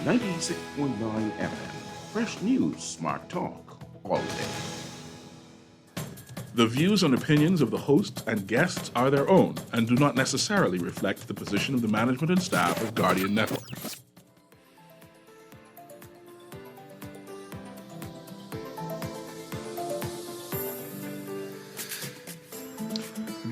96.9 FM. Fresh news, smart talk, all day. The views and opinions of the hosts and guests are their own and do not necessarily reflect the position of the management and staff of Guardian Network.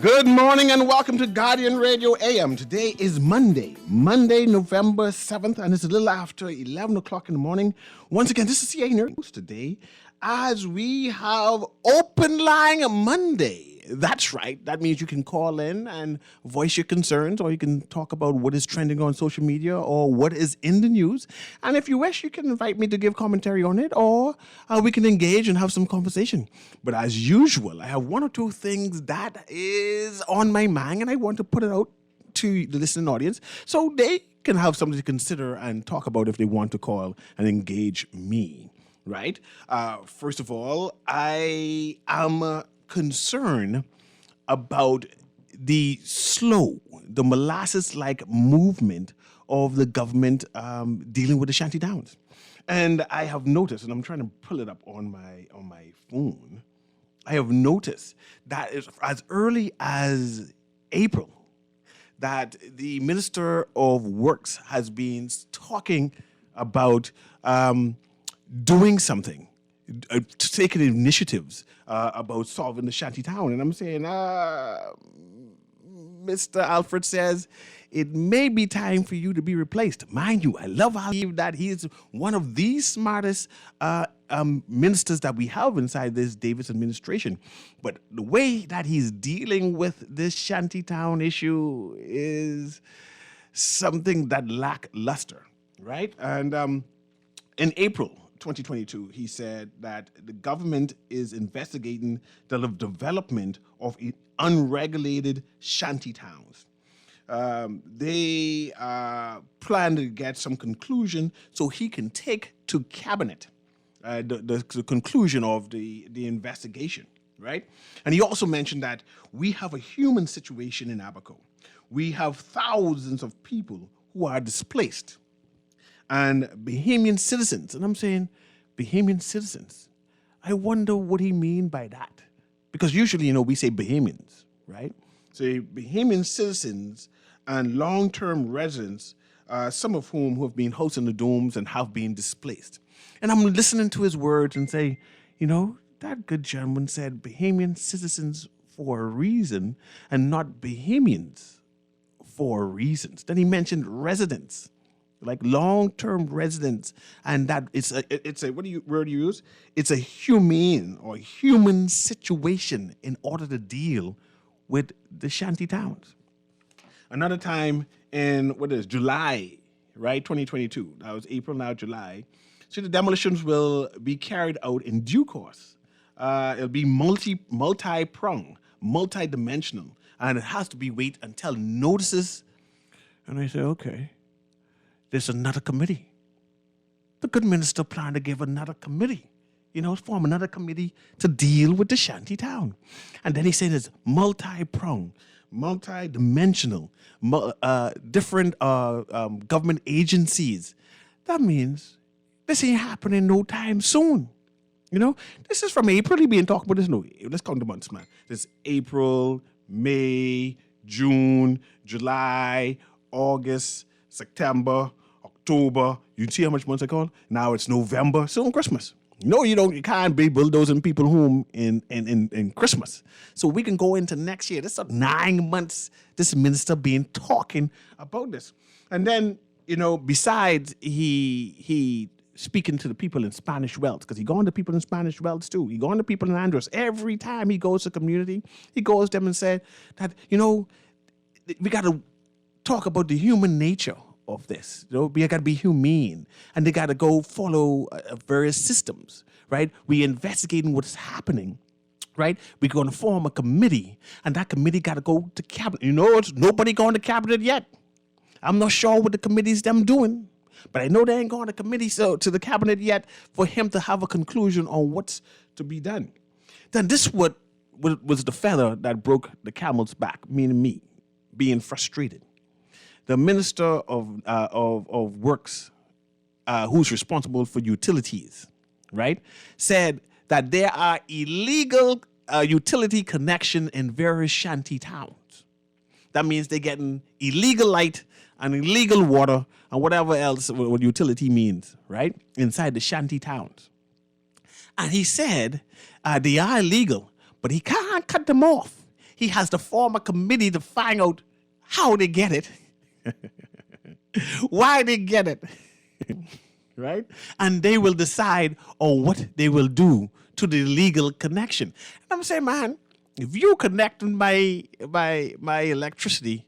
Good morning and welcome to Guardian Radio AM. Today is Monday, November 7th, and it's a little after 11 o'clock in the morning. Once again, this is CA News today as we have Open Line Monday. That's right. That means you can call in and voice your concerns, or you can talk about what is trending on social media or what is in the news. And if you wish, you can invite me to give commentary on it, or we can engage and have some conversation. But as usual, I have one or two things that is on my mind, and I want to put it out to the listening audience so they can have something to consider and talk about if they want to call and engage me, right? First of all, I am concern about the molasses-like movement of the government dealing with the shanty towns. And I have noticed, and I'm trying to pull it up on my phone, I have noticed that as early as April, that the Minister of Works has been talking about doing something, taking initiatives about solving the shanty town. And I'm saying, Mr. Alfred says, it may be time for you to be replaced. Mind you, I love how that he is one of the smartest ministers that we have inside this Davis administration. But the way that he's dealing with this shanty town issue is something that lack luster, right? And in April 2022, he said that the government is investigating the development of unregulated shanty towns. They plan to get some conclusion so he can take to cabinet the conclusion of the investigation, right? And he also mentioned that we have a human situation in Abaco. We have thousands of people who are displaced and Bahamian citizens. And I'm saying, Bahamian citizens. I wonder what he mean by that. Because usually, we say Bahamians, right? So Bahamian citizens and long-term residents, some of whom who have been housed in the domes and have been displaced. And I'm listening to his words and say, that good gentleman said Bahamian citizens for a reason and not Bahamians for reasons. Then he mentioned residents, like long-term residents, and that it's a what do you use? It's a humane or human situation in order to deal with the shanty towns. Another time in July, right? 2022. That was April, now July. So the demolitions will be carried out in due course. It'll be multi-pronged, multi-dimensional, and it has to be wait until notices. And I say, okay. There's another committee. The good minister planned to give another committee, form another committee to deal with the shanty town. And then he said it's multi-pronged, multi-dimensional, different government agencies. That means this ain't happening no time soon. This is from April. He been talking about this. No, let's count the months, man. This April, May, June, July, August, September, October. You see how much months I call? Now it's November, soon Christmas. No, you can't be bulldozing people home in Christmas. So we can go into next year. This is 9 months this minister been talking about this. And then, besides he speaking to the people in Spanish Wells, because he gone to people in Spanish Wells too. He gone to people in Andros. Every time he goes to community, he goes to them and said that, we got to talk about the human nature of this. We got to be humane, and they got to go follow various systems, right? We investigating what's happening, right? We're going to form a committee, and that committee got to go to cabinet. It's nobody going to cabinet yet. I'm not sure what the committee's them doing, but I know they ain't going to committee to the cabinet yet for him to have a conclusion on what's to be done. Then this was the feather that broke the camel's back, meaning me, being frustrated. The Minister of Works who's responsible for utilities, right, said that there are illegal utility connection in various shanty towns. That means they're getting illegal light and illegal water and whatever else what utility means, right, inside the shanty towns. And he said they are illegal, but he can't cut them off. He has to form a committee to find out how they get it, why they get it, right? And they will decide on what they will do to the legal connection. And I'm saying, man, if you connecting my electricity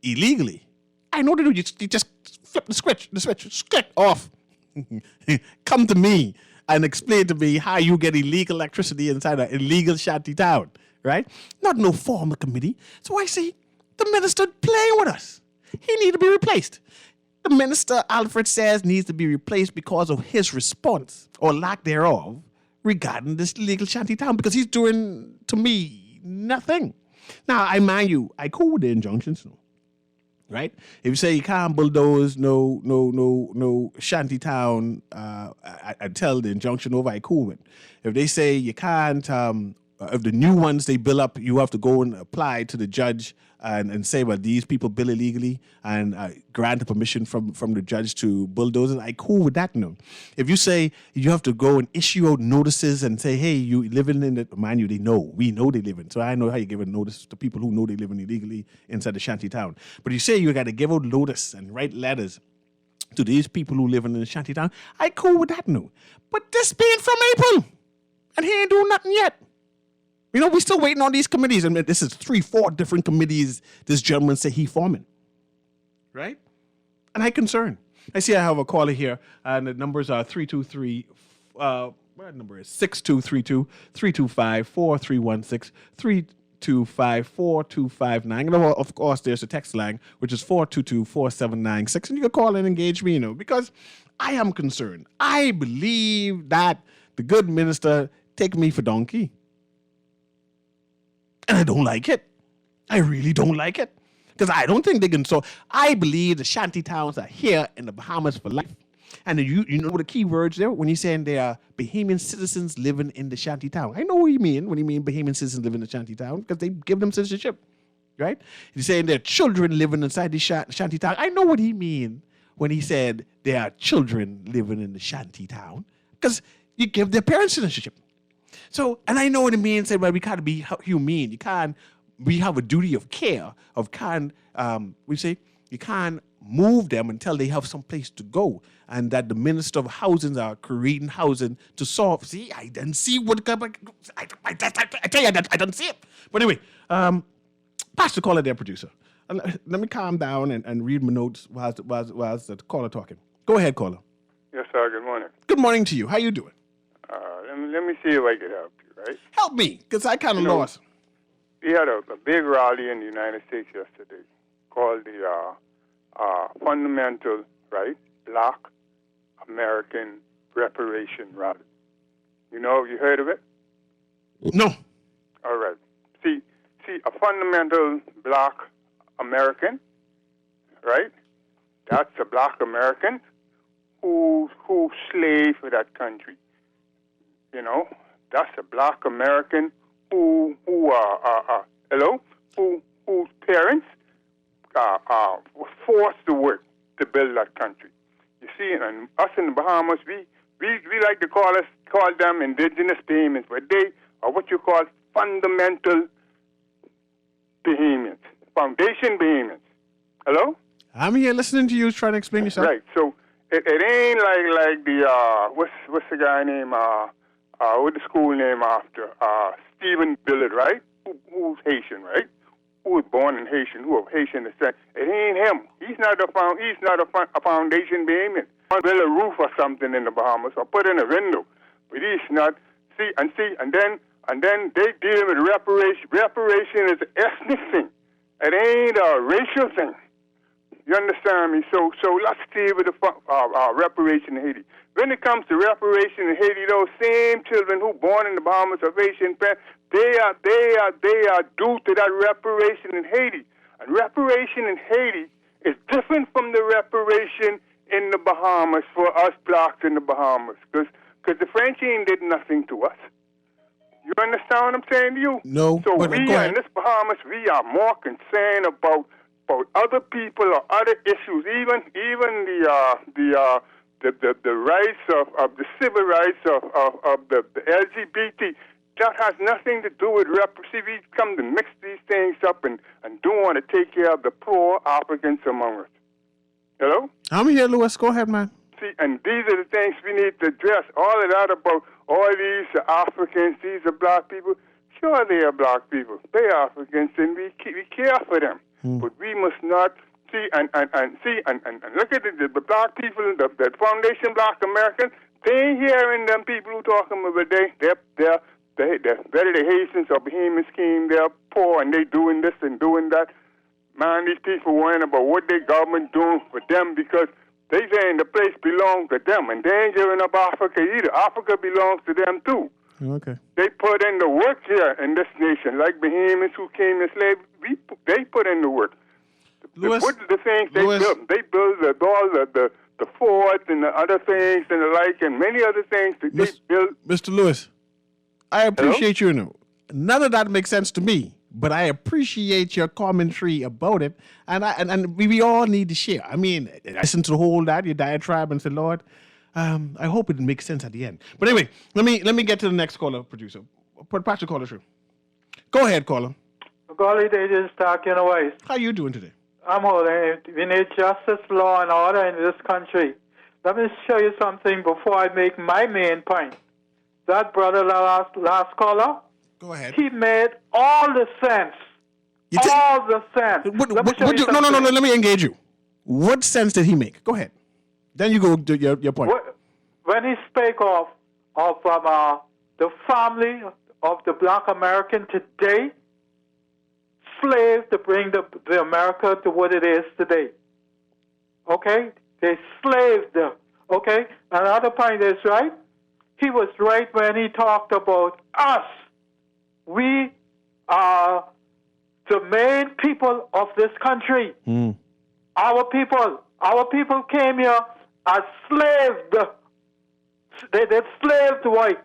illegally, I know that you just flip the switch, click off. Come to me and explain to me how you get illegal electricity inside an illegal shanty town, right? Not no formal committee. So I see the minister playing with us. He need to be replaced. The minister, Alfred says, needs to be replaced because of his response or lack thereof regarding this illegal shanty town, because he's doing, to me, nothing. Now, I mind you, I cool with the injunctions, right? If you say you can't bulldoze no shanty town, I tell the injunction over, I cool with. If they say you can't, if the new ones they build up, you have to go and apply to the judge and say, well, these people build illegally, and grant a permission from the judge to bulldoze it. I cool with that, no. If you say you have to go and issue out notices and say, hey, you living in it, mind you, we know they live in. So I know how you give a notice to people who know they live in illegally inside the shanty town. But you say you got to give out notice and write letters to these people who live in the shanty town. I cool with that, no. But this being from April, and he ain't doing nothing yet. You know, we're still waiting on these committees. I mean, this is 3-4 different committees this gentleman said he forming. Right? And I'm concerned. I see I have a caller here, and the numbers are 323, what number is 6232, 325-4316, 325-4259. And of course, there's a text line, which is 422-4796. And you can call and engage me, because I am concerned. I believe that the good minister take me for donkey. And I don't like it. I really don't like it. Because I don't think they can. So I believe the shanty towns are here in the Bahamas for life. And you know the key words there when you're saying they are Bahamian citizens living in the shanty town. I know what you mean when you mean Bahamian citizens living in the shanty town, because they give them citizenship, right? He's saying their children living inside the shanty town. I know what he mean when he said there are children living in the shanty town, because you give their parents citizenship. So, and I know what it means, well, we can't be humane. We have a duty of care, you can't move them until they have some place to go. And that the Minister of Housing are creating housing to solve. See, I didn't see what, I tell you, I didn't see it. But anyway, pass the caller there, producer. Let me calm down and read my notes while the caller talking. Go ahead, caller. Yes, sir. Good morning. Good morning to you. How you doing? Let me see if I can help you, right? Help me, because I kind of lost. We had a big rally in the United States yesterday called the Fundamental, right, Black American Reparation Rally. You heard of it? No. All right. See, a fundamental Black American, right? That's a Black American who slaved for that country. That's a Black American whose parents were forced to work to build that country. You see, and us in the Bahamas, we like to call them indigenous Bahamians, but they are what you call fundamental Bahamians, foundation Bahamians. Hello? I'm here listening to you trying to explain yourself. Right. So it ain't like the what's the guy name? What the school name after? Stephen Billard, right? Who's Haitian, right? Who was born in Haitian? Who of Haitian descent? It ain't him. He's not a foundation Bahamian. Build a roof or something in the Bahamas or put in a window, but he's not. And then they deal with reparation. Reparation is an ethnic thing. It ain't a racial thing. You understand me? So let's deal with the reparation in Haiti. When it comes to reparation in Haiti, those same children who born in the Bahamas of Haitian parents, they are due to that reparation in Haiti. And reparation in Haiti is different from the reparation in the Bahamas for us blacks in the Bahamas, because the French ain't did nothing to us. You understand what I'm saying to you? No, So but we go ahead. in this Bahamas, we are more concerned about other people or other issues, even the rights of the civil rights of the LGBT. That has nothing to do with see, we come to mix these things up and don't want to take care of the poor Africans among us. Hello? I'm here, Louis. Go ahead, man. See, and these are the things we need to address. All of that about all these are Africans, these are black people. Sure, they are black people. They are Africans, and we care for them. But we must not see and look at the black people, the Foundation Black Americans. They ain't hearing them people who talking about they're better the Haitians or Bahamian scheme. They're poor and they doing this and doing that. Man, these people worrying about what their government doing for them because they saying the place belongs to them, and they ain't giving up Africa either. Africa belongs to them too. Okay. They put in the work here in this nation, like Bahamians who came enslaved. They put in the work. Louis, The things they built? They built all the forts and the other things and the like, and many other things that they built. Mr. Lewis, I appreciate you. None of that makes sense to me, but I appreciate your commentary about it, and we all need to share. I mean, I listen to the whole your diatribe and say, Lord, I hope it makes sense at the end. But anyway, let me get to the next caller, producer. Put Patrick caller through. Go ahead, caller. Golly, they just talking away. How you doing today? I'm holding. We need justice, law, and order in this country. Let me show you something before I make my main point. That brother, last caller, go ahead. He made all the sense. All the sense. No, let me engage you. What sense did he make? Go ahead. Then you go to your point. When he spoke of the family of the black American today, slaves to bring the America to what it is today. Okay? They slaved them. Okay? Another point is, right? He was right when he talked about us. We are the main people of this country. Our people came here as slaves. They're slaves to white.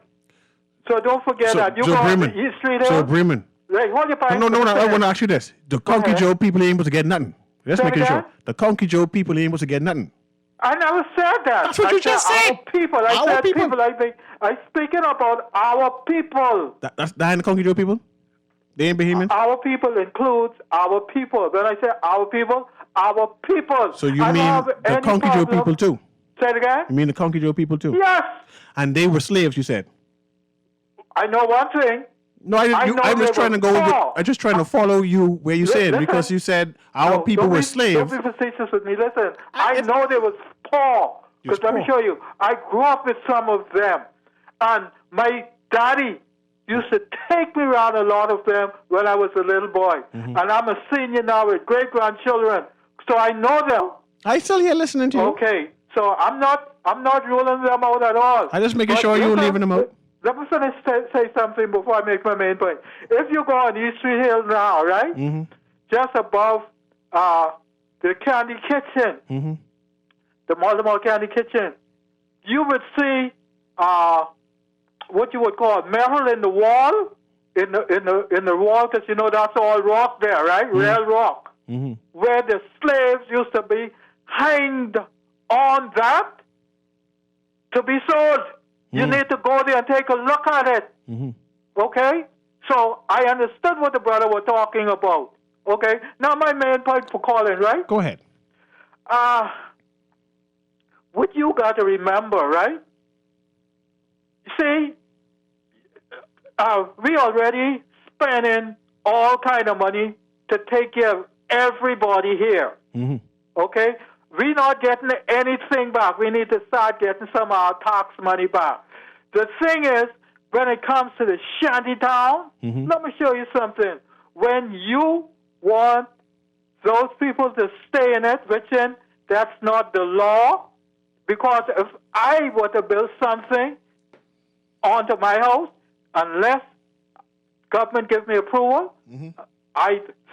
So don't forget that. You go on the history there. So Bremen. Right, hold your point. No, I want to ask you this. The Conky Joe people ain't able to get nothing. Let's make it sure. The Conky Joe people ain't able to get nothing. I never said that. That's what you just said. Our people. I said people. I'm speaking about our people. That's the Conky Joe people? They ain't Bahamian? Our people includes our people. When I say our people. So you mean the Conky Joe people too? Say it again? You mean the Conky Joe people too? Yes. And they were slaves, you said? I know one thing. No, I'm just trying to go with I'm just trying to follow you where you said, because you said our people were slaves. Don't be facetious with me. Listen, I know they was poor. Because let me show you. I grew up with some of them. And my daddy used to take me around a lot of them when I was a little boy. And I'm a senior now with great-grandchildren. So I know them. I still here listening to you. Okay. So I'm not ruling them out at all. I'm just making sure you're leaving them out. Let me finish say something before I make my main point. If you go on East Street Hill now, right, just above the Candy Kitchen, the Baltimore Candy Kitchen, you would see what you would call metal in the wall, in the wall, because you know that's all rock there, right? Real rock, where the slaves used to be hanged on that to be sold. You need to go there and take a look at it. Okay? So I understood what the brother was talking about. Okay? Now my main point for calling, right? Go ahead. What you got to remember, right? See, we already spending all kind of money to take care of everybody here. Okay? We're not getting anything back. We need to start getting some of our tax money back. The thing is, when it comes to the shanty town, let me show you something. When you want those people to stay in it, that's not the law. Because if I were to build something onto my house, unless government gives me approval,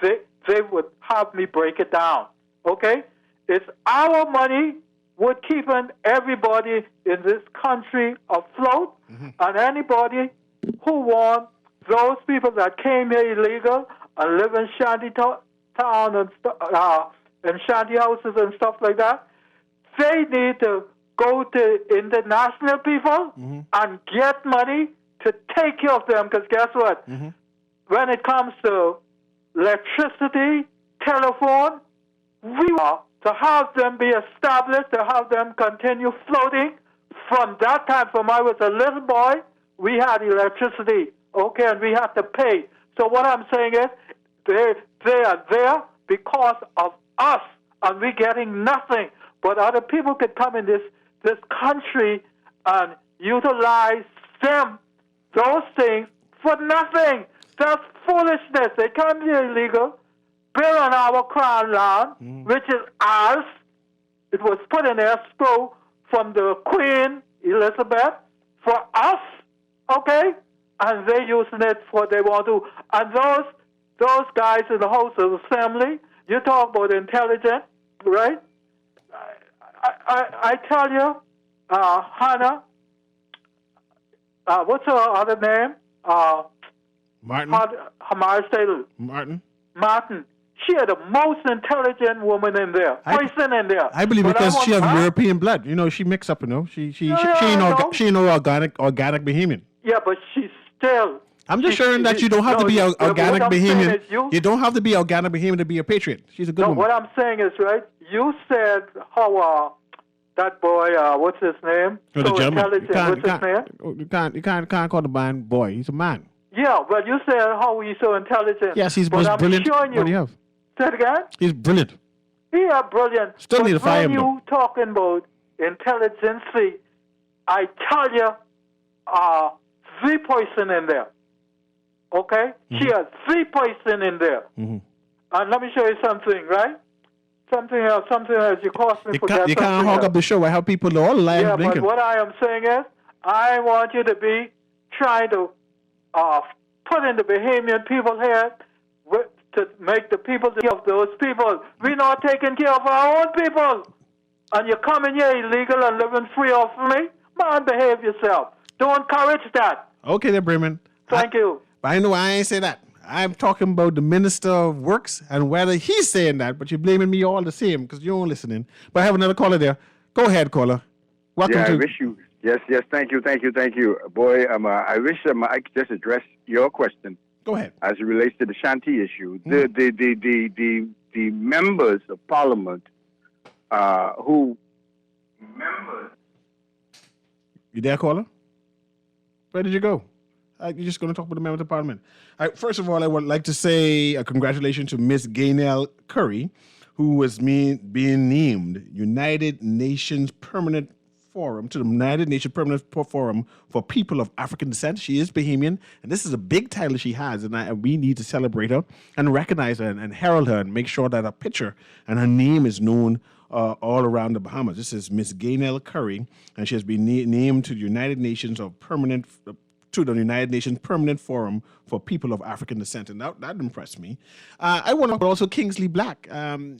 they would have me break it down. Okay? It's our money would keeping everybody in this country afloat, and anybody who want those people that came here illegal and live in shanty town and shanty houses and stuff like that, they need to go to international people and get money to take care of them. Because guess what? When it comes to electricity, telephone, we want to have them be established, to have them continue floating. From that time, from I was a little boy, we had electricity, okay, and we had to pay. So what I'm saying is, they are there because of us, and we're getting nothing. But other people could come in this country and utilize those things for nothing. That's foolishness. They come here illegal, build on our crown land, which is ours. It was put in escrow from the Queen Elizabeth for us, okay? And they're using it for what they want to. And those guys in the House of Assembly, you talk about intelligent, right? I tell you, Hannah, what's her other name? Martin. Martin. She is the most intelligent woman in there. Person in there. I believe because she has European blood. You know, she mix up. You know, she ain't organic Bahamian. Yeah, but she's still. I'm just sharing that you don't have to be organic Bahamian. You don't have to be organic Bahamian to be a patriot. She's a good woman. What I'm saying is, right, you said how that boy, what's his name? So intelligent. What's his name? You can't call the man boy. He's a man. Yeah, but you said how he's so intelligent. Yes, he's most brilliant. What do you have? Say it again? He's brilliant. Yeah, brilliant. Still need to fire him. When you talking about intelligence, I tell you, 3 person in there. Okay? She has 3 person in there. And let me show you something, right? Something else you cost me forget. You can't hog up the show. I have people all live. Yeah, but what I am saying is, I want you to be trying to put in the Bahamian people here to make the people take care of those people. We're not taking care of our own people. And you're coming here illegal and living free off of me? Man, behave yourself. Don't encourage that. Okay, then, Bremen. Thank you. I know I ain't say that. I'm talking about the Minister of Works and whether he's saying that, but you're blaming me all the same because you don't listening. But I have another caller there. Go ahead, caller. Welcome to... I wish you... Yes, thank you. Boy, I wish I could just address your question. Go ahead. As it relates to the Shanti issue. The members of Parliament who... Members... You there, caller? Where did you go? You're just going to talk about the members of Parliament. First of all, I would like to say a congratulations to Miss Gaynell Curry, who was being named United Nations Permanent Forum to the United Nations Permanent Forum for People of African Descent. She is Bahamian, and this is a big title she has, and we need to celebrate her and recognize her and herald her and make sure that her picture and her name is known all around the Bahamas. This is Miss Gaynell Curry, and she has been named to the United Nations Permanent Forum for People of African Descent, and that impressed me. I want to also Kingsley Black.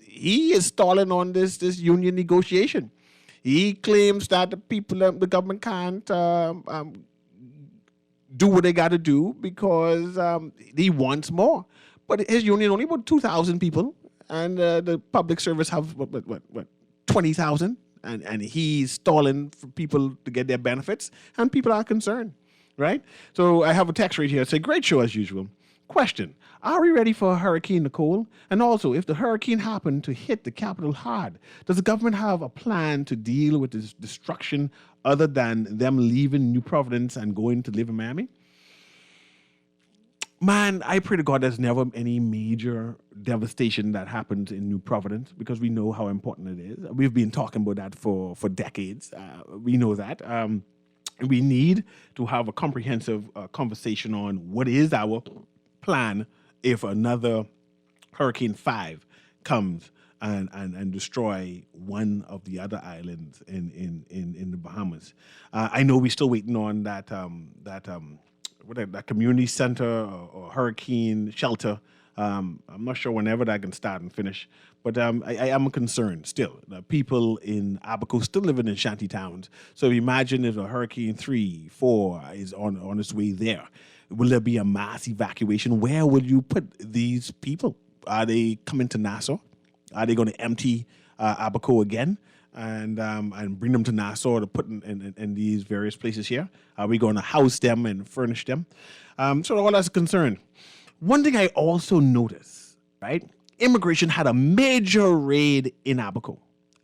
He is stalling on this union negotiation. He claims that the government can't do what they got to do because he wants more. But his union only about 2,000 people, and the public service have what 20,000, and he's stalling for people to get their benefits, and people are concerned, right? So I have a text right here. Say, great show as usual. Question, are we ready for Hurricane Nicole? And also, if the hurricane happened to hit the capital hard, does the government have a plan to deal with this destruction other than them leaving New Providence and going to live in Miami? Man, I pray to God there's never any major devastation that happens in New Providence because we know how important it is. We've been talking about that for decades. We know that. We need to have a comprehensive conversation on what is our plan if another Hurricane 5 comes and destroy one of the other islands in the Bahamas. I know we're still waiting on that community center or hurricane shelter. I'm not sure whenever that can start and finish, But I am concerned still. The people in Abaco still living in shanty towns. So imagine if a Hurricane 3, 4 is on its way there. Will there be a mass evacuation? Where will you put these people? Are they coming to Nassau? Are they going to empty Abaco again and bring them to Nassau to put in these various places here? Are we going to house them and furnish them? So all that's a concern. One thing I also noticed, right? Immigration had a major raid in Abaco.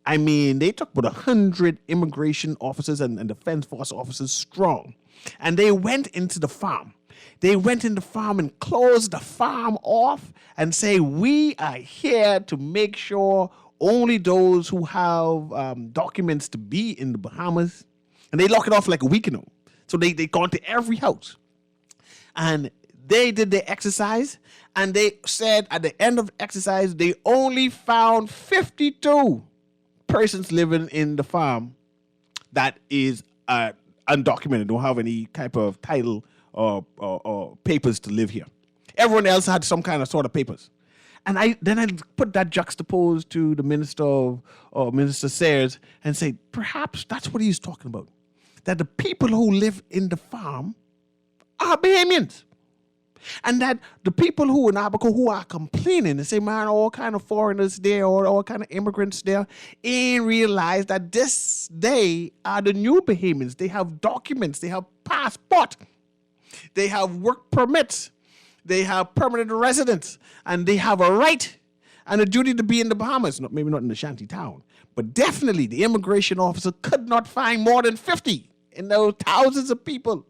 I mean, they took about 100 immigration officers and defense force officers strong. And they went into the farm. They went in the farm and closed the farm off and say, we are here to make sure only those who have documents to be in the Bahamas. And they lock it off like a week ago. So they gone to every house. And they did their exercise, and they said at the end of exercise, they only found 52 persons living in the farm that is undocumented, don't have any type of title or papers to live here. Everyone else had some kind of sort of papers. And I put that juxtaposed to the minister or Minister Sayers and say, perhaps that's what he's talking about. That the people who live in the farm are Bahamians. And that the people who in Abaco who are complaining and say, man, all kind of foreigners there or all kind of immigrants there, ain't realize that they are the new Bahamians. They have documents, they have passport, they have work permits, they have permanent residence, and they have a right and a duty to be in the Bahamas. Maybe not in the shanty town, but definitely the immigration officer could not find more than 50 in those thousands of people.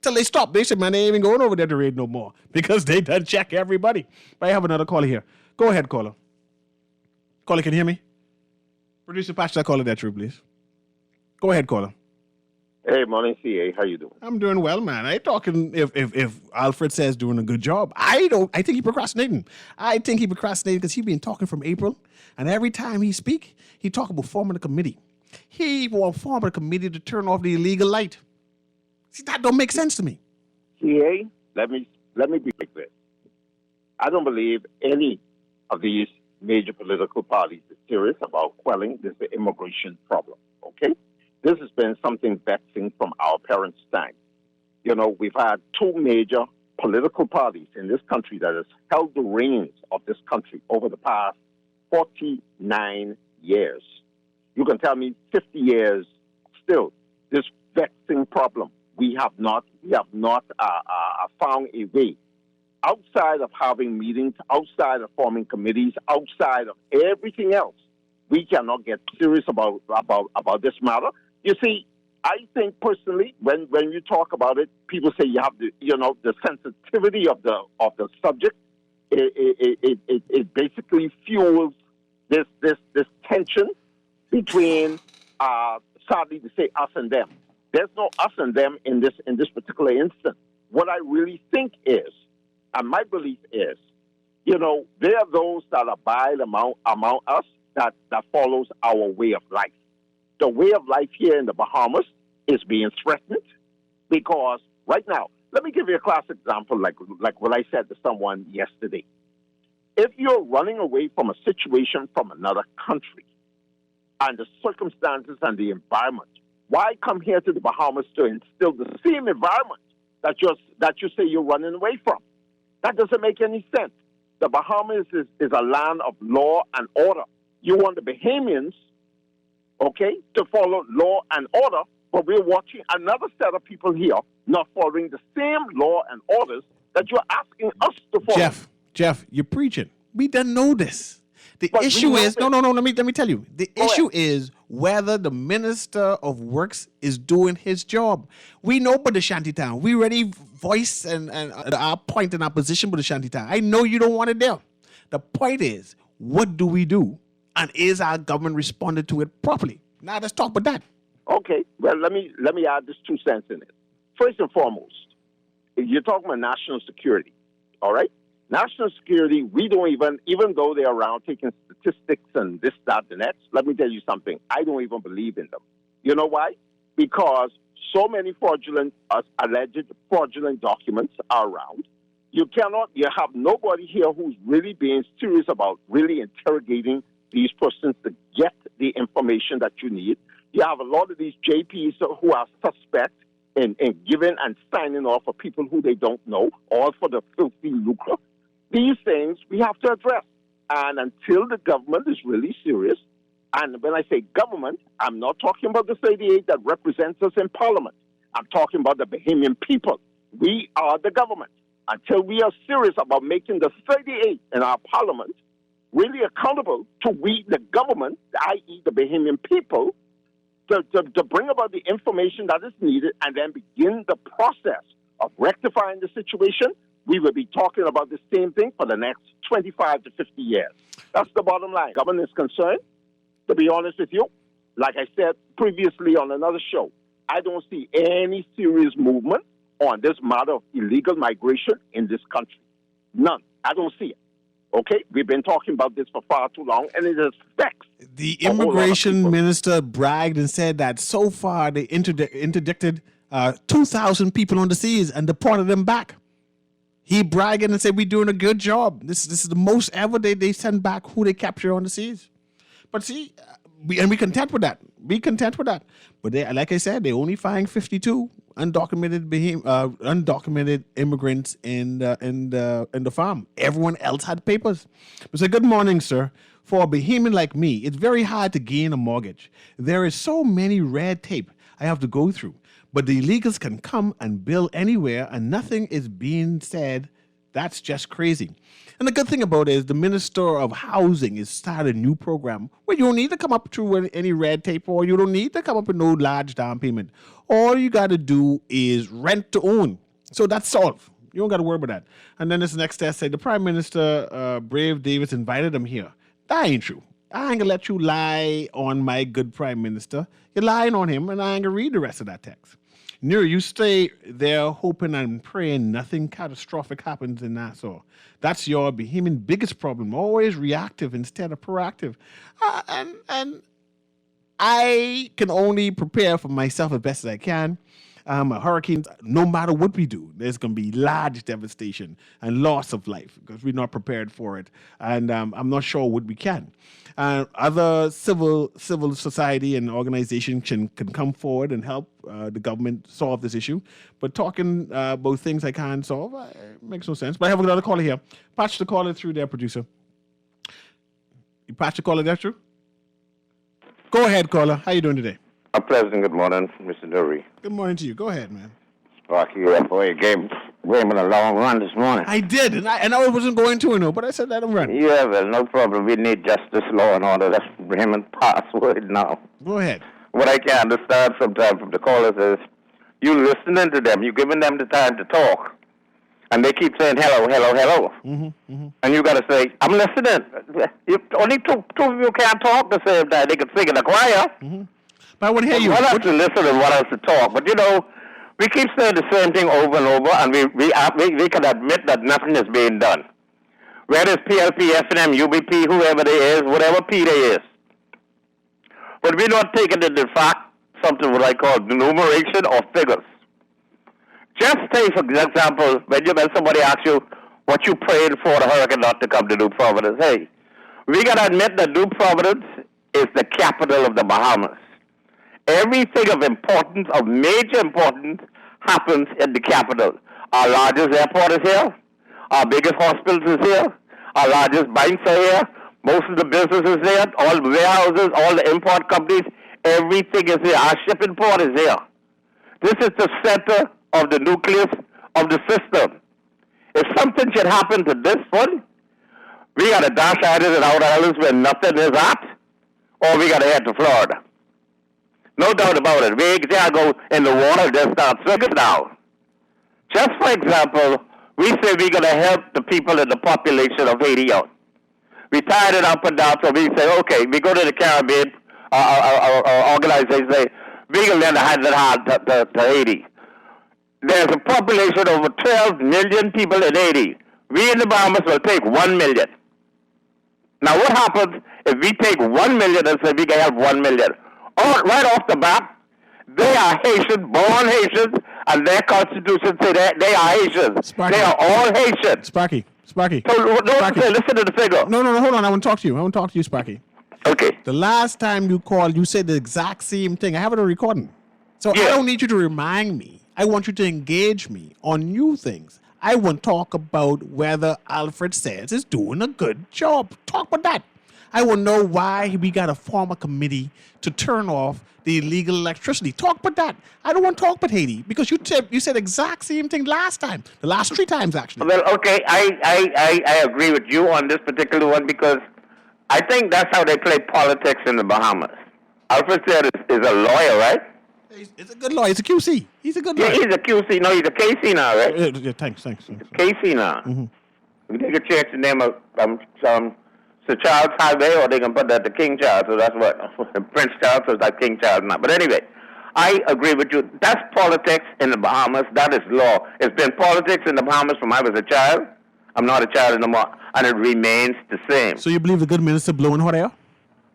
Till they stopped. They said, man, they ain't even going over there to raid no more because they done check everybody. But I have another caller here. Go ahead, caller. Caller, can you hear me? Producer, patch that caller there through, please. Go ahead, caller. Hey, morning, CA. How you doing? I'm doing well, man. I ain't talking if Alfred says doing a good job. I think he procrastinating. I think he procrastinating because he been talking from April, and every time he speak, he talk about forming a committee. He want form a committee to turn off the illegal light. See, that don't make sense to me. CA, let me be like this. I don't believe any of these major political parties is serious about quelling this immigration problem, okay? This has been something vexing from our parents' time. You know, we've had two major political parties in this country that has held the reins of this country over the past 49 years. You can tell me 50 years still, this vexing problem. We have not found a way, outside of having meetings, outside of forming committees, outside of everything else. We cannot get serious about this matter. You see, I think personally, when you talk about it, people say you have the sensitivity of the subject. It basically fuels this tension between, sadly to say, us and them. There's no us and them in this particular instance. What I really think is, and my belief is, there are those that abide among us that follows our way of life. The way of life here in the Bahamas is being threatened because right now, let me give you a classic example, like what I said to someone yesterday. If you're running away from a situation from another country and the circumstances and the environment, why come here to the Bahamas to instill the same environment that you say you're running away from? That doesn't make any sense. The Bahamas is a land of law and order. You want the Bahamians, okay, to follow law and order, but we're watching another set of people here not following the same law and orders that you're asking us to follow. Jeff, you're preaching. We done know this. The issue is, no, let me tell you. The issue is whether the Minister of Works is doing his job. We know about the shantytown. We already voice and our point in our position with the shantytown. I know you don't want it there. The point is, what do we do? And is our government responding to it properly? Now let's talk about that. Okay. Well, let me add this 2 cents in it. First and foremost, if you're talking about national security, all right? National security, we don't even though they're around taking statistics and this, that, the next, let me tell you something. I don't even believe in them. You know why? Because so many alleged fraudulent documents are around. You have nobody here who's really being serious about really interrogating these persons to get the information that you need. You have a lot of these JPs who are suspect in giving and signing off for people who they don't know, all for the filthy lucre. These things we have to address. And until the government is really serious, and when I say government, I'm not talking about the 38 that represents us in Parliament. I'm talking about the Bahamian people. We are the government. Until we are serious about making the 38 in our Parliament really accountable to we, the government, i.e. the Bahamian people, to bring about the information that is needed and then begin the process of rectifying the situation, we will be talking about the same thing for the next 25 to 50 years. That's the bottom line. Government is concerned, to be honest with you, like I said previously on another show, I don't see any serious movement on this matter of illegal migration in this country. None. I don't see it. Okay? We've been talking about this for far too long, and it affects the immigration minister bragged and said that so far they interdicted 2,000 people on the seas and deported them back. He bragged and said, we're doing a good job. This is the most ever they send back who they capture on the seas. But see, we content with that. Be content with that. But they, like I said, they only find 52 undocumented immigrants in the farm. Everyone else had papers. We say, good morning, sir. For a Bahamian like me, it's very hard to gain a mortgage. There is so many red tape I have to go through. But the illegals can come and build anywhere and nothing is being said. That's just crazy. And the good thing about it is the Minister of Housing is started a new program where you don't need to come up through any red tape or you don't need to come up with no large down payment. All you got to do is rent to own. So that's solved. You don't got to worry about that. And then this next test said the Prime Minister, Brave Davis, invited him here. That ain't true. I ain't gonna let you lie on my good Prime Minister. You're lying on him, and I ain't gonna read the rest of that text. Newry, you stay there hoping and praying nothing catastrophic happens in Nassau. That's your Bahamian biggest problem, always reactive instead of proactive. And I can only prepare for myself as best as I can. A hurricane, no matter what we do, there's going to be large devastation and loss of life because we're not prepared for it. And I'm not sure what we can. Other civil society and organizations can come forward and help the government solve this issue. But talking about things I can't solve makes no sense. But I have another caller here. Patch the caller through there, producer. You patch the caller there through? Go ahead, caller. How you doing today? A pleasant good morning, Mr. Newry. Good morning to you. Go ahead, man. Sparky, FOA game in a long run this morning. I did, and I wasn't going to, but I said let him run. Yeah, well, no problem. We need justice, law, and order. That's Bremen password now. Go ahead. What I can understand sometimes from the callers is you listening to them, you giving them the time to talk, and they keep saying hello, hello, hello. And you got to say, I'm listening. If only two of you can't talk the same time. They can sing in a choir. But I want to hear you. One has to listen and one has to talk. But, we keep saying the same thing over and over, and we can admit that nothing is being done. Whether it's PLP, FNM, UBP, whoever they is, whatever P they is. But we're not taking it in fact something what I call enumeration or figures. Just take, for example, when somebody asks you what you prayed for the hurricane not to come to New Providence. Hey, we got to admit that New Providence is the capital of the Bahamas. Everything of importance, of major importance, happens in the capital. Our largest airport is here. Our biggest hospitals is here. Our largest banks are here. Most of the businesses there. All the warehouses, all the import companies, everything is here. Our shipping port is here. This is the center of the nucleus of the system. If something should happen to this one, we got to dash islands and outer islands where nothing is at, or we got to head to Florida. No doubt about it. We can't go in the water and just start swimming now. Just for example, we say we're going to help the people in the population of Haiti out. We tied it up and down, so we say, okay, we go to the Caribbean, our organization say, we're going to lend $100 to Haiti. There's a population of over 12 million people in Haiti. We in the Bahamas will take 1 million. Now what happens if we take 1 million and say we can help 1 million? Right off the bat, they are Haitian, born Haitians, And their constitution say they are Haitians. Sparky. They are all Haitians. Sparky. So listen to the figure. No, hold on. I want to talk to you. Sparky. Okay. The last time you called, you said the exact same thing. I have it on recording. So Yeah. I don't need you to remind me. I want you to engage me on new things. I want to talk about whether Alfred says is doing a good job. Talk about that. I want to know why we got to form a committee to turn off the illegal electricity. Talk about that. I don't want to talk about Haiti because you said exact same thing last time. The last 3 times, actually. Well, okay, I agree with you on this particular one because I think that's how they play politics in the Bahamas. Alfred said is a lawyer, right? He's a good lawyer. He's a QC. He's a good lawyer. Yeah, he's a QC. No, he's a KC now, right? Yeah, thanks. KC now. Mm-hmm. They could change the name of Sir Charles Highway, or they can put that to King Charles. So that's what Prince Charles, so that's King Charles now. But anyway, I agree with you. That's politics in the Bahamas. That is law. It's been politics in the Bahamas from I was a child. I'm not a child anymore, and it remains the same. So you believe the good minister blowing hot air?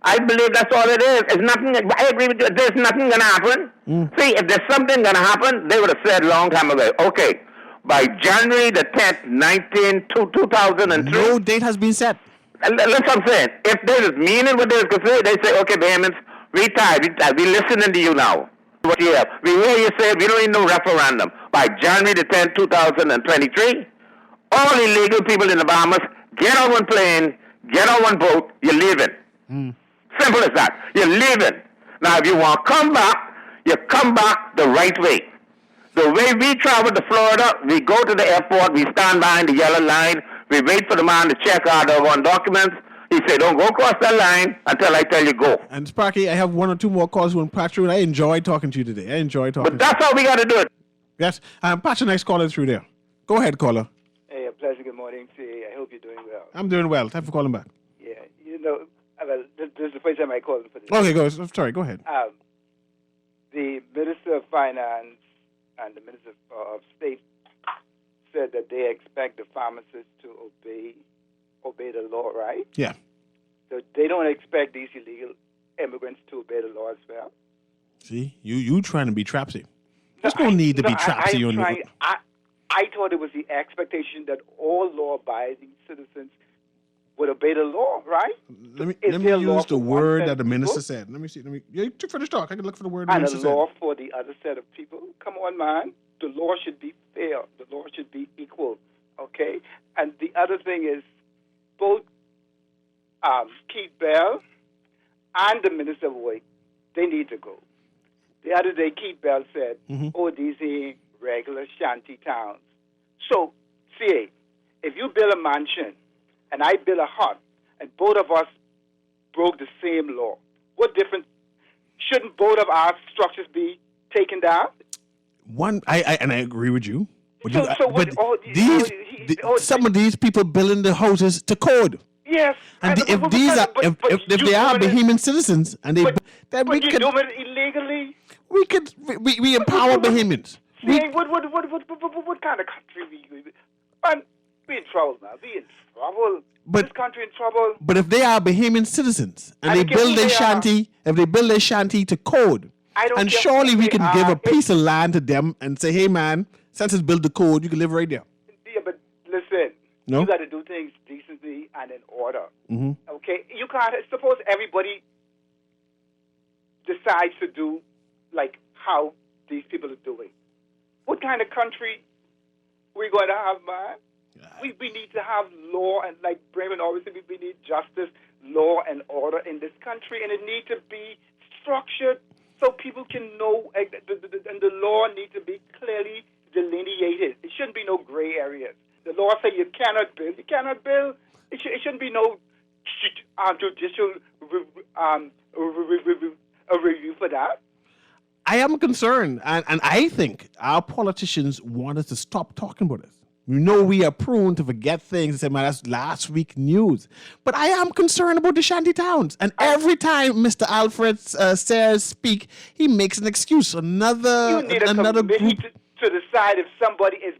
I believe that's all it is. It's nothing. I agree with you. There's nothing going to happen. See, if there's something going to happen, they would have said a long time ago, okay, by January the 10th, 2003. No date has been set. That's what I'm saying. If there is meaning what they could say, they say, okay, Bahamians, we tired. We listening to you now. What you have. We hear you say we don't need no referendum. By January the 10th, 2023, all illegal people in the Bahamas, get on one plane, get on one boat, you're leaving. Simple as that. You're leaving. Now, if you want to come back, you come back the right way. The way we travel to Florida, we go to the airport, we stand behind the yellow line, we wait for the man to check out our documents. He said, don't go across that line until I tell you go. And Sparky, I have 1 or 2 more calls when Patrick, and I enjoyed talking to you today. But that's how we got to do it. Yes. Patrick, next caller through there. Go ahead, caller. Hey, a pleasure. Good morning to you. I hope you're doing well. I'm doing well. Thanks for calling back. Yeah, well, this is the first time I called for this. Okay, go ahead. The Minister of Finance and the Minister of State said that they expect the pharmacists to obey the law, right? Yeah. So they don't expect these illegal immigrants to obey the law as well. See, you trying to be trapsy. There's no need to be trapsy. I thought it was the expectation that all law-abiding citizens would obey the law, right? Let me use the word that the minister said. Let me see. You finish talk. I can look for the word the and minister a law said. for the other set of people. Come on, man. The law should be fair. The law should be equal. Okay? And the other thing is both Keith Bell and the Minister of Work, they need to go. The other day, Keith Bell said, these ain't regular shanty towns. So, CA, if you build a mansion and I build a hut and both of us broke the same law, what difference? Shouldn't both of our structures be taken down? I agree with you. But, but some of these people building the houses to code. Yes. And if they are Bahamian citizens and they then we could do it illegally. We empower Bahamians. What kind of country we in trouble now? We in trouble. This country in trouble. But if they are Bahamian citizens and they build their shanty to code, and surely we can give a piece of land to them and say, hey man, since it's built the code, you can live right there. Yeah, but listen, you got to do things decently and in order. Okay, you can't. Suppose everybody decides to do like how these people are doing. What kind of country we going to have, man? We need to have law, and like Bremen always said, we need justice, law, and order in this country, and it needs to be structured so people can know, and the law needs to be clearly delineated. It shouldn't be no gray areas. The law says you cannot build. You cannot build. It shouldn't be no judicial review for that. I am concerned, and I think our politicians want us to stop talking about this. We know we are prone to forget things and say, man, that's last week news. But I am concerned about the shanty towns. And every time Mr. Alfred Sayers speak, he makes an excuse. Another committee group to decide if somebody is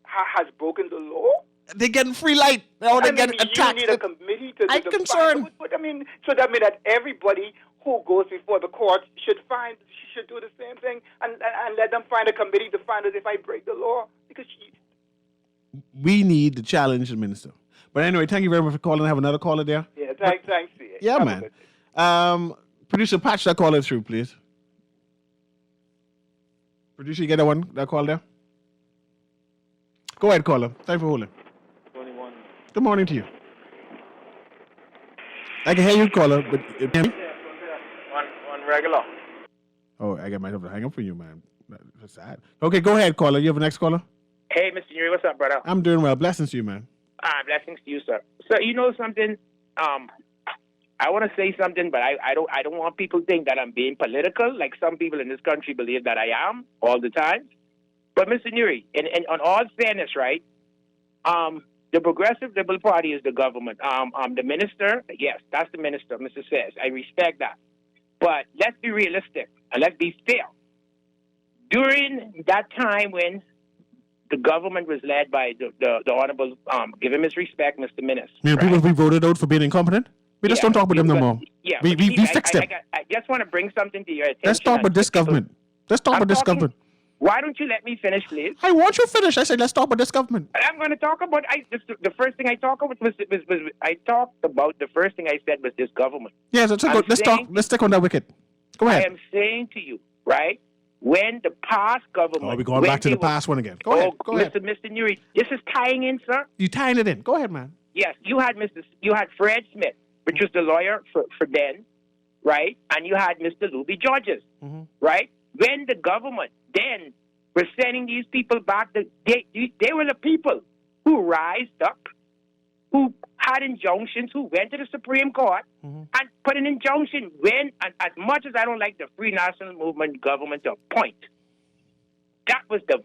has broken the law. They're getting free light. They're getting attacked. You need a committee to I'm concerned. So that means that everybody who goes before the court should do the same thing and let them find a committee to find out if I break the law. Because we need to challenge the minister. But anyway, thank you very much for calling. I have another caller there. yeah, thanks. Yeah, man. Producer, patch that caller through, please. Producer, you get that call there? Go ahead, caller. Thanks for holding. 21. Good morning to you. I can hear you, caller, but On regular. oh, I got myself to hang up for you, man. That's sad. Okay, go ahead, caller. You have a next caller? Hey, Mr. Newry, what's up, brother? I'm doing well. Blessings to you, man. Blessings to you, sir. So you know something? I want to say something, but I don't want people to think that I'm being political, like some people in this country believe that I am all the time. But Mr. Newry, and on all fairness, right? The Progressive Liberal Party is the government. The minister, yes, that's the minister, Mr. Says. I respect that. But let's be realistic and let's be fair. During that time when the government was led by the Honorable, give him his respect, Mr. Minister. You know, people we voted out for being incompetent? We just don't talk about them no more. Yeah, we fixed them. I just want to bring something to your attention. Let's talk about this government. Let's talk about this government. Why don't you let me finish, please? I want you to finish. I said, let's talk about this government. I'm going to talk about. The first thing I talked about was I talked about the first thing I said was this government. Yeah, so let's talk. Let's stick on that wicket. Go ahead. I am saying to you, right? When the past government. Oh, we're going back to the past one again. Go ahead. Go ahead. Mr. Newry, this is tying in, sir. You tying it in. Go ahead, man. Yes, you had Fred Smith, which was the lawyer for then, right? And you had Mr. Luby Georges, right? When the government then was sending these people back, they were the people who rised up, who had injunctions, who went to the Supreme Court and put an injunction when, and as much as I don't like the Free National Movement government to appoint, that was the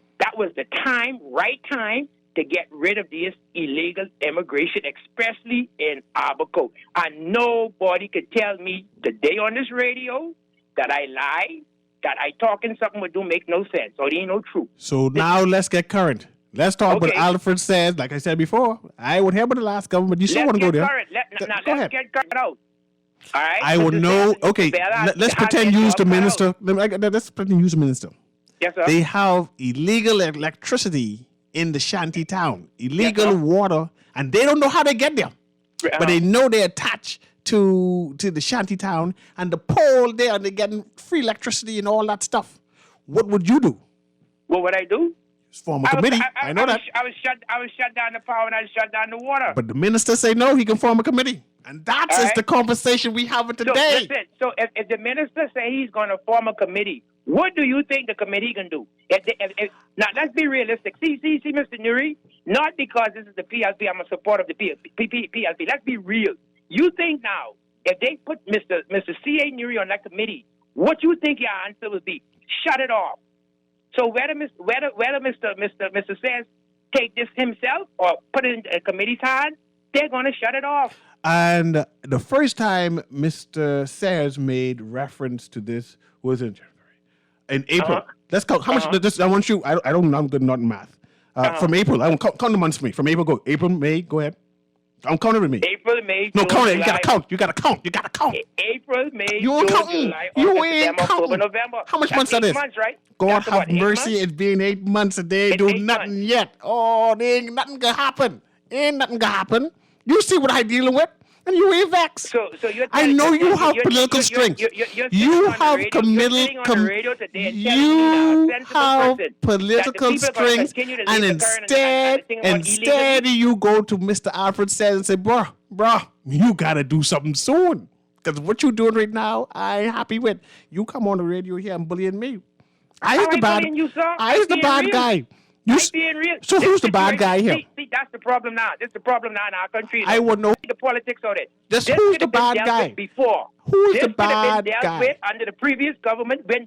right time to get rid of this illegal immigration, especially in Abaco. And nobody could tell me today on this radio that I lie, that I talking something would do make no sense, or it ain't no truth. So now let's get current. Let's talk what Alfred says. Like I said before, I would hear about the last government. You still want to go there? Let's get current out. All right? I would know. Okay, let's pretend use the minister. Let's pretend use the minister. Yes, sir. They have illegal electricity in the shanty town, illegal water, and they don't know how they get there. But they know they're attached to the shanty town and the pole there, and they're getting free electricity and all that stuff. What would you do? What would I do? Form a committee. I know that. I was shut down the power and I shut down the water. But the minister say no, he can form a committee. And that is the conversation we have today. So if the minister say he's going to form a committee, what do you think the committee can do? Now, let's be realistic. See, Mr. Newry, not because this is the PLP, I'm a supporter of the PLP. Let's be real. You think now, if they put Mr. C.A. Newry on that committee, what you think your answer would be? Shut it off. So whether Mr. Says take this himself or put it in a committee's hand, they're going to shut it off. And the first time Mr. Sayers made reference to this was in January. In April. Let's count. How much? This, I want you. I don't know. I'm good not in math. From April. I won't count the months for me. From April, go. April, May, go ahead. I'm counting with me. April, May, no, June, count it. July. You gotta count. April, May, you June, counting. July, you August, ain't September, counting. October, November. How much That's months that is? months, right? God That's have mercy. It's been 8 months and they do nothing yet. Oh, there ain't nothing gonna happen. Ain't nothing gonna happen. You see what I dealing with? And you ain't vexed. So you're I know you have political strength. You have political strength, and instead you go to Mr. Alfred Says and say, bro, you gotta do something soon. Because what you're doing right now, I ain't happy with. You come on the radio here and bullying me. I is the bad guy. Being real. So who's the bad guy here? See, that's the problem now. This is the problem now in our country. I would know the politics of it. Who's the bad guy? Before. Who's the bad guy? With under the previous government when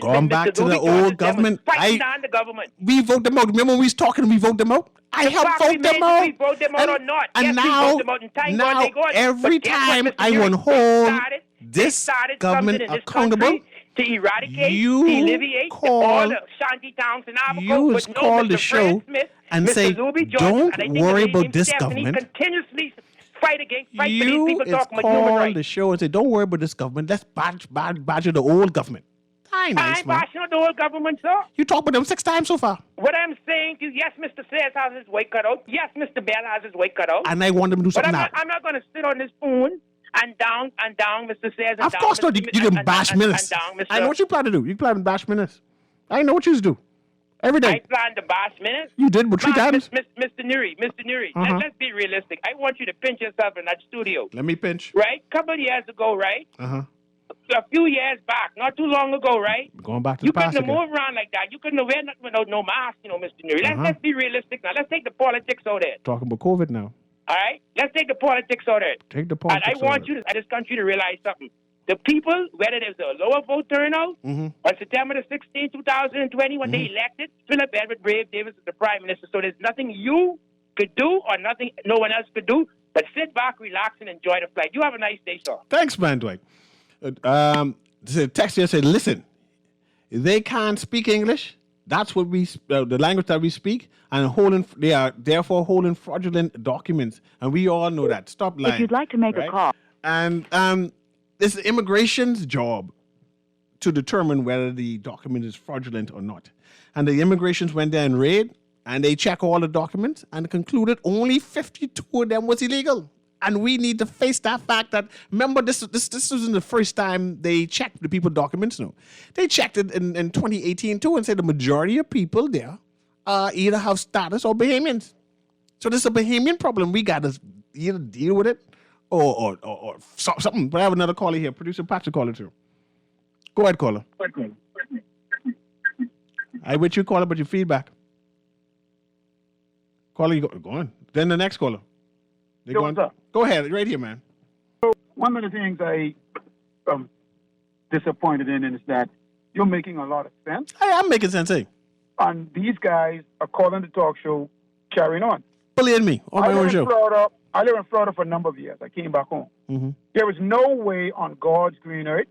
going back to the old government. The government. We vote them out. Remember when we was talking, we vote them out? I helped vote them out. We vote them out or not. And now every time I want to hold this government accountable, to eradicate, you to alleviate all the shanty towns in Africa. You call the show and say, don't worry about this government. Continuously fight for these You people is talking about human call rights. the show and say, don't worry about this government. Let's badger the old government. Aye, I nice, ain't man. bashing on the whole government, sir. You talked about them 6 times so far. What I'm saying is, yes, Mr. Sayers has his weight cut out. Yes, Mr. Bell has his weight cut out. And I want them to do But something now. I'm not going to sit on this phone and down Mr. Sayers. And Of down course Mr. not. You can bash ministers. And down Mr. I know what you plan to do. You plan to bash ministers. I know what you do. Every I day. plan to bash minutes. You did, but 3 times. Mr. Newry, Uh-huh. let's be realistic. I want you to pinch yourself in that studio. Let me pinch. Right? Couple of years ago, right? Uh-huh. A few years back, not too long ago, right? Going back to You the past couldn't have again. moved around like that. You couldn't have wear nothing without no mask, Mr. Newry. Uh-huh. Let's be realistic now. Let's take the politics out of it. Talking about COVID now. All right? Let's take the politics out of it. Take the And politics I want out. you, this country, to realize something. The people, whether there's a lower vote turnout on September the 16th, 2020, when they elected Philip Edward Brave Davis as the prime minister. So there's nothing you could do or nothing no one else could do but sit back, relax, and enjoy the flight. You have a nice day, sir. Thanks, man, Dwight. The text here said, listen, they can't speak English. That's what the language that we speak, and they are therefore holding fraudulent documents. And we all know that. Stop lying. If you'd like to make a call. And it's immigration's job to determine whether the document is fraudulent or not. And the immigrations went there and raid, and they check all the documents and concluded only 52 of them was illegal. And we need to face that fact that, remember, this wasn't the first time they checked the people's documents, no. They checked it in 2018 too and said the majority of people there either have status or Bahamians. So this is a Bahamian problem. We got to either deal with it or something. But I have another caller here. Producer Patrick caller too. Go ahead, caller. I with you, caller, but your feedback. Caller, you go on. Then the next caller. Go ahead, right here, man. So one of the things I am disappointed in is that you're making a lot of sense. Hey, I'm making sense, hey. And these guys are calling the talk show carrying on. Believe me, on my own show. I live in Florida for a number of years. I came back home. Mm-hmm. There is no way on God's green earth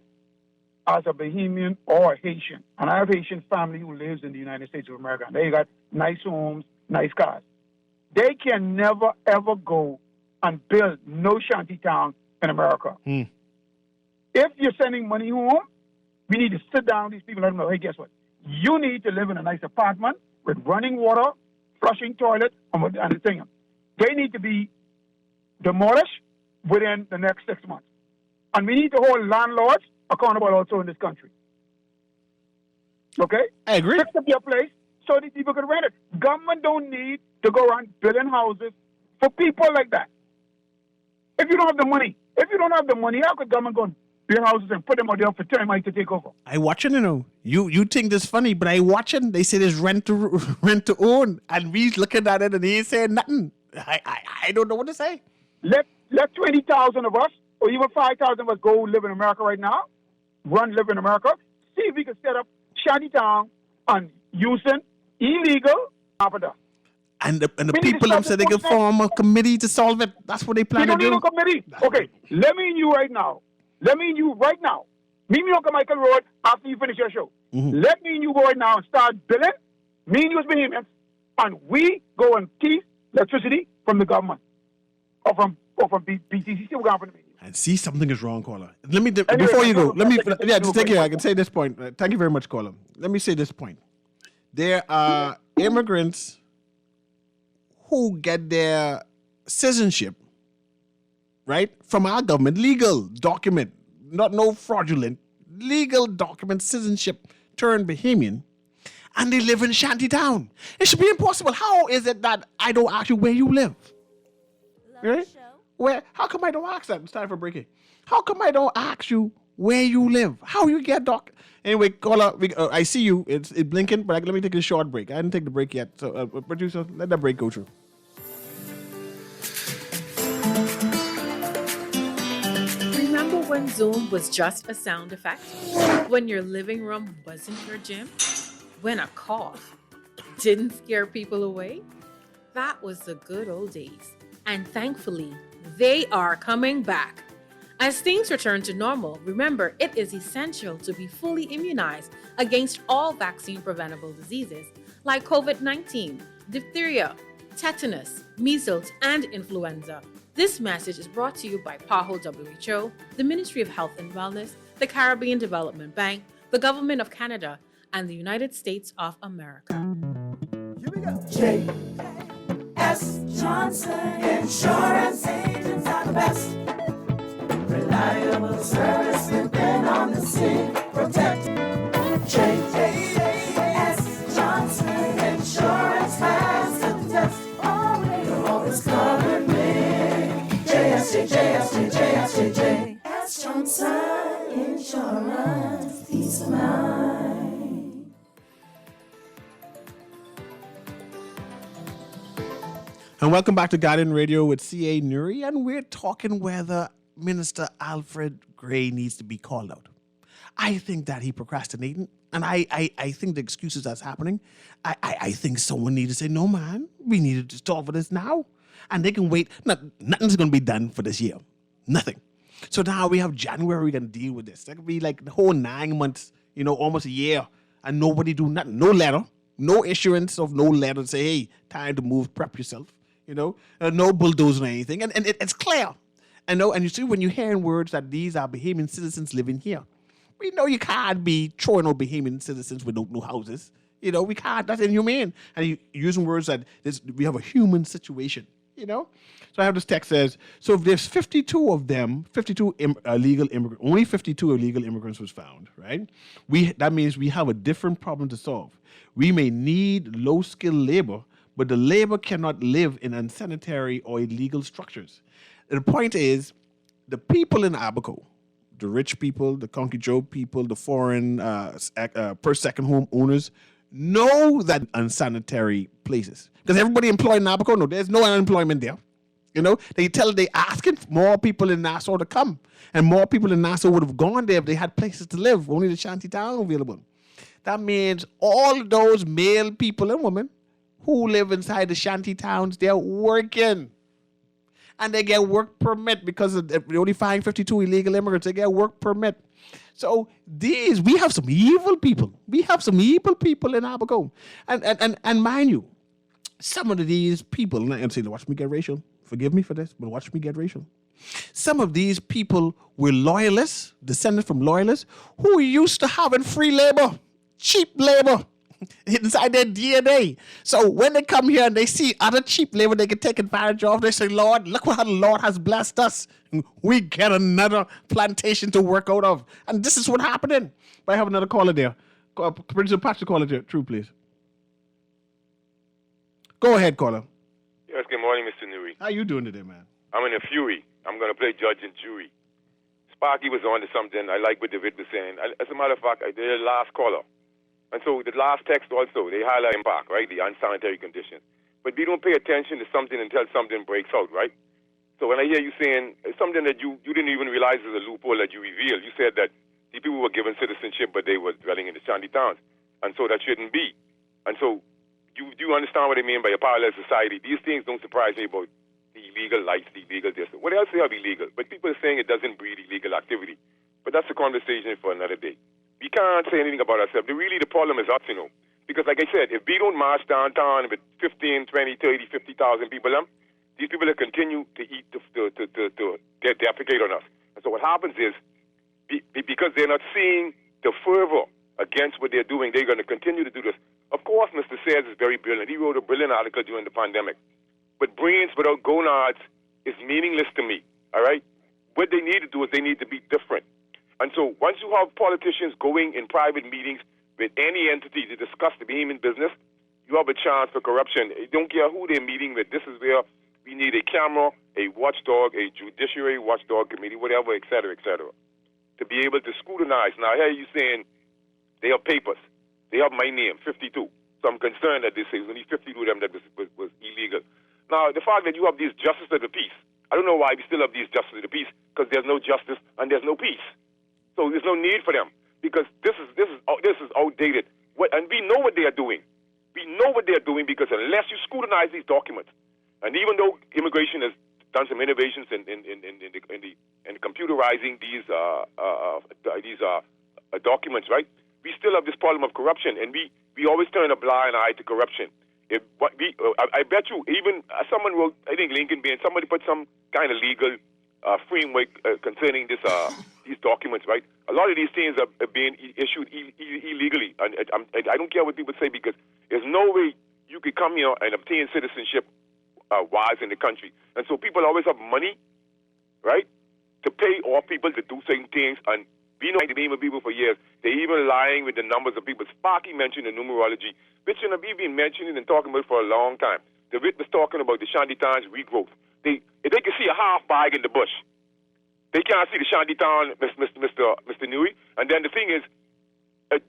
as a Bahamian or a Haitian, and I have a Haitian family who lives in the United States of America. They got nice homes, nice cars. They can never, ever go and build no shanty town in America. Mm. If you're sending money home, we need to sit down with these people and let them know, hey, guess what? You need to live in a nice apartment with running water, flushing toilet, and the thing. They need to be demolished within the next 6 months. And we need to hold landlords accountable also in this country. Okay? I agree. Fix up your place so these people can rent it. Government don't need to go around building houses for people like that. If you don't have the money, how could government go and build houses and put them out there for termites to take over? I watching, You think this funny, but I watching. They say there's rent to own, and we looking at it and he ain't saying nothing. I don't know what to say. Let 20,000 of us, or even 5,000 of us, go live in America right now. Live in America. See if we can set up shantytown and using illegal property. And the people them say they can form a committee to solve it. That's what they plan to do. We don't need a committee. Okay, let me and you right now. Meet me on Michael Road after you finish your show. Mm-hmm. Let me and you go right now and start billing. Me and you as Bahamians, and we go and keep electricity from the government or from BTC. We're going for the and see something is wrong, caller. Let me before you go. Just take care. I can say this point. Thank you very much, caller. Let me say this point. There are immigrants who get their citizenship, right, from our government, legal document, not no fraudulent, legal document, citizenship turned Bahamian, and they live in shantytown. It should be impossible. How is it that I don't ask you where you live? Right? How come I don't ask that? It's time for breaking. How come I don't ask you where you live? How you get doc? Anyway, caller, I see you. It's blinking, but let me take a short break. I didn't take the break yet. So, producer, let that break go through. Remember when Zoom was just a sound effect? When your living room wasn't your gym? When a cough didn't scare people away? That was the good old days. And thankfully, they are coming back. As things return to normal, remember it is essential to be fully immunized against all vaccine-preventable diseases like COVID-19, diphtheria, tetanus, measles, and influenza. This message is brought to you by PAHO WHO, the Ministry of Health and Wellness, the Caribbean Development Bank, the Government of Canada, and the United States of America. Here we go. J.S. Johnson Insurance Agents are the best. Reliable service, we've been on the scene. Protect. J.S. Johnson Insurance has the test. You're always covered me. J.S. Johnson Insurance. Peace of mind. And welcome back to Guardian Radio with C.A. Newry, and we're talking whether Minister Alfred Gray needs to be called out. I think that he procrastinating, and I think the excuses that's happening, I think someone needs to say, no, man, we need to start for this now. And they can wait. Nothing's going to be done for this year. Nothing. So now we have January, we can deal with this. That could be like the whole 9 months, almost a year, and nobody do nothing. No letter, no issuance of no letter to say, hey, time to move, prep yourself. No bulldozing or anything. And it's clear. And you see, when you're hearing words that these are Bahamian citizens living here, we know you can't be throwing out Bahamian citizens with no houses. We can't. That's inhumane. And you using words that we have a human situation, So I have this text says, so if there's 52 of them, 52 illegal immigrants, only 52 illegal immigrants was found, right? That means we have a different problem to solve. We may need low-skilled labor, but the labor cannot live in unsanitary or illegal structures. The point is, the people in Abaco, the rich people, the Conky Joe people, the foreign per second home owners, know that unsanitary places. Because everybody employed in Abaco, no, there's no unemployment there. They asking more people in Nassau to come. And more people in Nassau would have gone there if they had places to live. Only the shanty town available. That means all those male people and women who live inside the shanty towns, they're working. And they get work permit because they only find 52 illegal immigrants. They get work permit. So we have some evil people. We have some evil people in Abaco. And mind you, some of these people, and I'm saying, watch me get racial. Forgive me for this, but watch me get racial. Some of these people were loyalists, descended from loyalists, who used to having free labor, cheap labor, inside their DNA. So when they come here and they see other cheap labor they can take advantage of, they say, Lord, look how the Lord has blessed us. We get another plantation to work out of. And this is what happening. But I have another caller there. Producer Patrick, caller there. True, please. Go ahead, caller. Yes, good morning, Mr. Newry. How you doing today, man? I'm in a fury. I'm going to play judge and jury. Sparky was on to something. I like what David was saying. As a matter of fact, they're the last caller. And so the last text also, they highlight impact, right? The unsanitary conditions. But we don't pay attention to something until something breaks out, right? So when I hear you saying something that you didn't even realize is a loophole that you revealed, you said that the people were given citizenship, but they were dwelling in the shanty towns. And so that shouldn't be. And so you do understand what I mean by a parallel society. These things don't surprise me about the illegal lights, the illegal this. What else they have illegal? But people are saying it doesn't breed illegal activity. But that's a conversation for another day. We can't say anything about ourselves. The problem is us, Because like I said, if we don't march downtown with 15, 20, 30, 50,000 people, these people will continue to eat, to get the applicate on us. And so what happens is, because they're not seeing the fervor against what they're doing, they're going to continue to do this. Of course, Mr. Sayers is very brilliant. He wrote a brilliant article during the pandemic. But brains without gonads is meaningless to me, all right? What they need to do is they need to be different. And so once you have politicians going in private meetings with any entity to discuss the Bahamian business, you have a chance for corruption. You don't care who they're meeting with. This is where we need a camera, a watchdog, a judiciary watchdog committee, whatever, et cetera, to be able to scrutinize. Now, here you saying they have papers. They have my name, 52. So I'm concerned that they say only 52 of them that was illegal. Now, the fact that you have these justice of the peace, I don't know why we still have these justice of the peace, because there's no justice and there's no peace. So there's no need for them because this is outdated. And we know what they are doing. We know what they are doing because unless you scrutinize these documents, and even though immigration has done some innovations in computerizing these documents, right? We still have this problem of corruption, and we always turn a blind eye to corruption. I bet you, even someone wrote, I think Lincoln Bain, somebody put some kind of legal framework concerning these documents, right? A lot of these things are being issued illegally, and I don't care what people say, because there's no way you could come here and obtain citizenship wise in the country. And so people always have money, right, to pay off people to do certain things, and we know the name of people for years. They're even lying with the numbers of people. Sparky mentioned the numerology, which we've been mentioning and talking about for a long time. The Wit was talking about the Shantytown's regrowth. If they can see a half bag in the bush, they can't see the Shantytown, Mr. Newry. And then the thing is,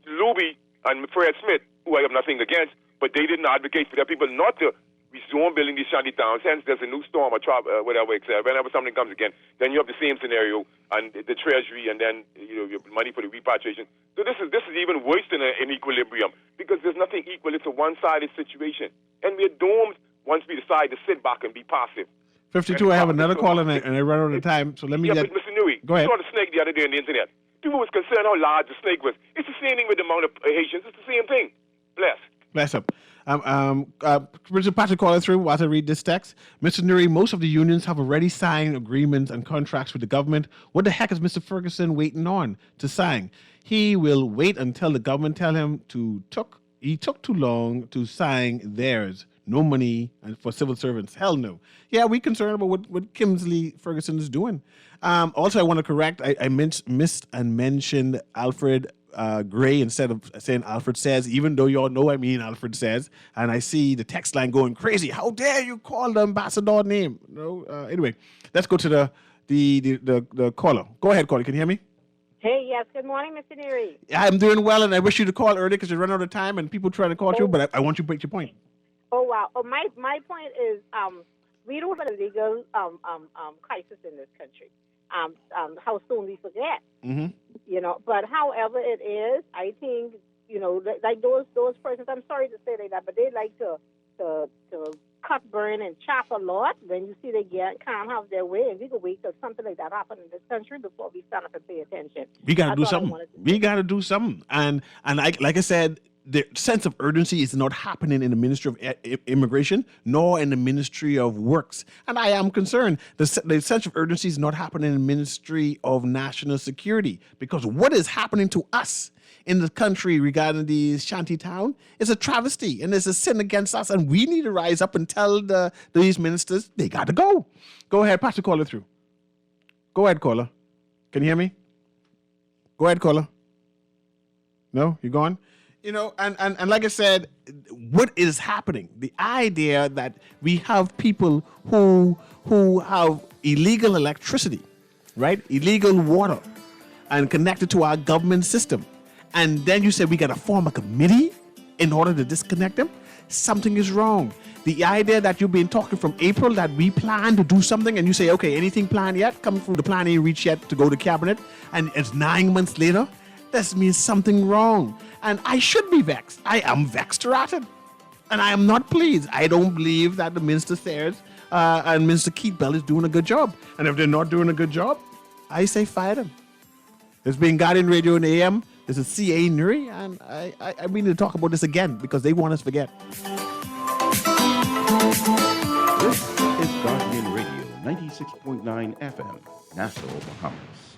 Luby and Fred Smith, who I have nothing against, but they didn't advocate for their people not to resume building these Shantytowns. Hence, there's a new storm or whatever, etc. Whenever something comes again, then you have the same scenario, and the Treasury, and then your money for the repatriation. So this is even worse than an equilibrium, because there's nothing equal. It's a one-sided situation, and we're doomed once we decide to sit back and be passive. 52, I have another call, and I run out of time, so let me get... But Mr. Newry, go ahead. You saw the snake the other day on the internet. People was concerned how large the snake was. It's the same thing with the amount of Haitians. It's the same thing. Bless up. Mr. Patrick calling through while I read this text. Mr. Newry, most of the unions have already signed agreements and contracts with the government. What the heck is Mr. Ferguson waiting on to sign? He will wait until the government tell him he took too long to sign theirs. No money for civil servants. Hell no. Yeah, we're concerned about what Kimsley Ferguson is doing. Also, I want to correct. I missed and mentioned Alfred Gray instead of saying Alfred Says, even though you all know I mean Alfred Says. And I see the text line going crazy. How dare you call the ambassador name? No. Anyway, let's go to the caller. Go ahead, caller. Can you hear me? Hey, yes. Good morning, Mr. Newry. I'm doing well, and I wish you to call early because you run out of time and people trying to call you, but I want you to break your point. Oh, wow. Oh, my point is we don't have a legal crisis in this country. How soon we forget. Mm-hmm. But however it is, I think, like those persons, I'm sorry to say like that, but they like to cut, burn, and chop a lot. When you see they can't have their way, and we can wait till something like that happen in this country before we stand up and pay attention. We got to do something. We got to do something. And like I said, the sense of urgency is not happening in the Ministry of Immigration, nor in the Ministry of Works. And I am concerned. The sense of urgency is not happening in the Ministry of National Security, because what is happening to us in the country regarding the Shantytown is a travesty, and it's a sin against us, and we need to rise up and tell these ministers they got to go. Go ahead, Pastor Caller through. Go ahead, caller. Can you hear me? Go ahead, caller. No? You gone? And like I said, what is happening? The idea that we have people who have illegal electricity, right? Illegal water, and connected to our government system. And then you say we got to form a committee in order to disconnect them? Something is wrong. The idea that you've been talking from April that we plan to do something, and you say, okay, anything planned yet? Coming from the plan ain't reached yet to go to cabinet, and it's 9 months later? That means something wrong. And I should be vexed. I am vexed at it. And I am not pleased. I don't believe that the Minister Sayers and Minister Keith Bell is doing a good job. And if they're not doing a good job, I say fire them. It's been Guardian Radio in the AM. This is C.A. Newry. And I need to talk about this again because they want us to forget. This is Guardian Radio, 96.9 FM, Nassau, Bahamas.